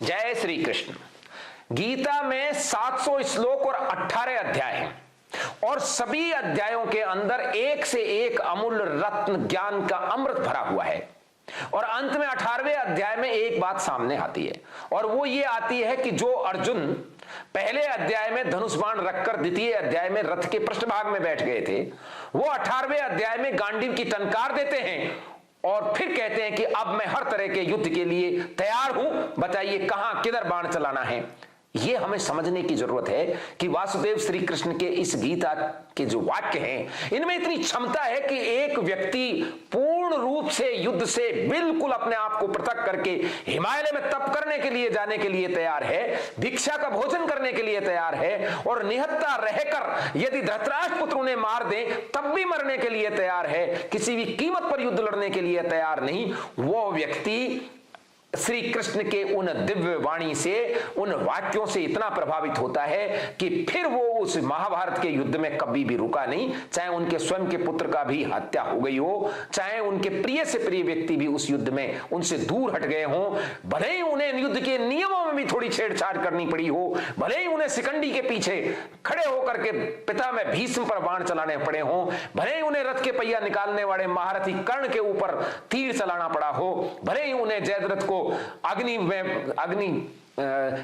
जय श्री कृष्ण। गीता में 700 श्लोक और 18 अध्याय हैं और सभी अध्यायों के अंदर एक से एक अमूल्य रत्न ज्ञान का अमृत भरा हुआ है। और अंत में 18वें अध्याय में एक बात सामने आती है और वो ये आती है कि जो अर्जुन पहले अध्याय में धनुष बाण रखकर द्वितीय अध्याय में रथ के पृष्ठभाग में बैठ गए थे, वो 18वें अध्याय में गांडीव की टंकार देते हैं और फिर कहते हैं कि अब मैं हर तरह के युद्ध के लिए तैयार हूं, बताइए कहां किधर बाण चलाना है। ये हमें समझने की जरूरत है कि वासुदेव श्री कृष्ण के इस गीता के जो वाक्य हैं इनमें इतनी क्षमता है कि एक व्यक्ति पूर्ण रूप से युद्ध से बिल्कुल अपने आप को पृथक करके हिमालय में तप करने के लिए जाने के लिए तैयार है, भिक्षा का भोजन करने के लिए तैयार है और निहत्था रहकर यदि धृतराष्ट्र पुत्र उन्हें मार दे तब भी मरने के लिए तैयार है, किसी भी कीमत पर युद्ध लड़ने के लिए तैयार नहीं। वो व्यक्ति श्री कृष्ण के उन दिव्य वाणी से, उन वाक्यों से इतना प्रभावित होता है कि फिर वो उस महाभारत के युद्ध में कभी भी रुका नहीं, चाहे उनके स्वयं के पुत्र का भी हत्या हो गई हो, चाहे उनके प्रिय से प्रिय व्यक्ति भी उस युद्ध में उनसे दूर हट गए हों, भले ही उन्हें युद्ध के नियमों में भी थोड़ी छेड़छाड़ करनी पड़ी हो, भले ही उन्हें शिखंडी के पीछे खड़े होकर के पिता में भीष्म पर बाण चलाने पड़े हों, भले ही उन्हें रथ के पहिया निकालने वाले महारथी कर्ण के ऊपर तीर चलाना पड़ा हो, भले ही उन्हें जयद्रथ को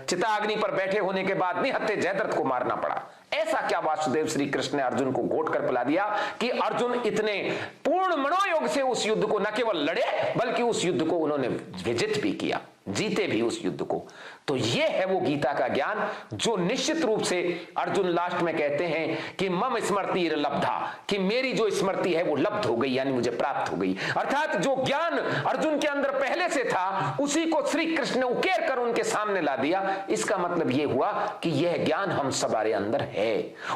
चिता अग्नि पर बैठे होने के बाद निहत्थे जयद्रथ को मारना पड़ा। ऐसा क्या वासुदेव श्री कृष्ण ने अर्जुन को घोट कर पिला दिया कि अर्जुन इतने पूर्ण मनोयोग से उस युद्ध को न केवल लड़े बल्कि उस युद्ध को उन्होंने विजित भी किया, जीते भी उस युद्ध को। तो यह है वो गीता का ज्ञान जो निश्चित रूप से अर्जुन लास्ट में कहते हैं कि मम स्मृति लब्धा, कि मेरी जो स्मृति है वो लब्ध हो गई, यानी मुझे प्राप्त हो गई। अर्थात जो ज्ञान अर्जुन के अंदर पहले से था उसी को श्री कृष्ण ने उकेर कर उनके सामने ला दिया। इसका मतलब यह हुआ कि यह ज्ञान हम सबके अंदर है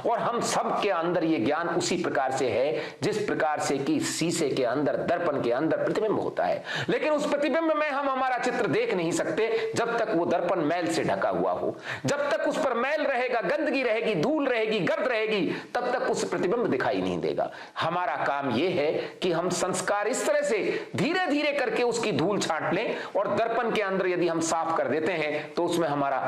और हम सब के अंदर यह ज्ञान उसी प्रकार से है जिस प्रकार से कि शीशे के अंदर, दर्पण के अंदर प्रतिबिंब होता है, लेकिन उस प्रतिबिंब में हम हमारा चित्र देख नहीं सकते जब तक वो दर्पण मैल से ढका हुआ हो। जब तक उस पर मैल रहेगा, गंदगी रहेगी, धूल रहेगी, गर्द रहेगी, तब तक उस प्रतिबिंब दिखाई नहीं देगा। हमारा काम यह है कि हम संस्कार इस तरह से धीरे धीरे करके उसकी धूल छांट लें और दर्पण के अंदर यदि हम साफ कर देते हैं तो उसमें हमारा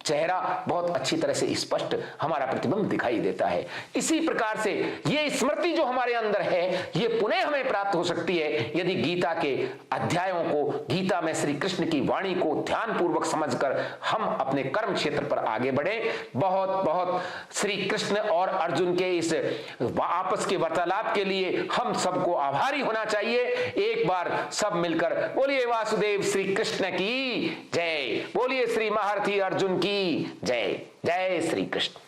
चेहरा बहुत अच्छी तरह से स्पष्ट, हमारा प्रतिबिंब दिखाई देता है। इसी प्रकार से ये स्मृति जो हमारे अंदर है ये पुनः हमें प्राप्त हो सकती है यदि गीता के अध्यायों को, गीता में श्री कृष्ण की वाणी को ध्यान पूर्वक समझकर हम अपने कर्म क्षेत्र पर आगे बढ़े। बहुत बहुत श्री कृष्ण और अर्जुन के इस आपस के वार्तालाप के लिए हम सबको आभारी होना चाहिए। एक बार सब मिलकर बोलिए वासुदेव श्री कृष्ण की जय, बोलिए श्री महारथी अर्जुन की जय। जय श्री कृष्ण।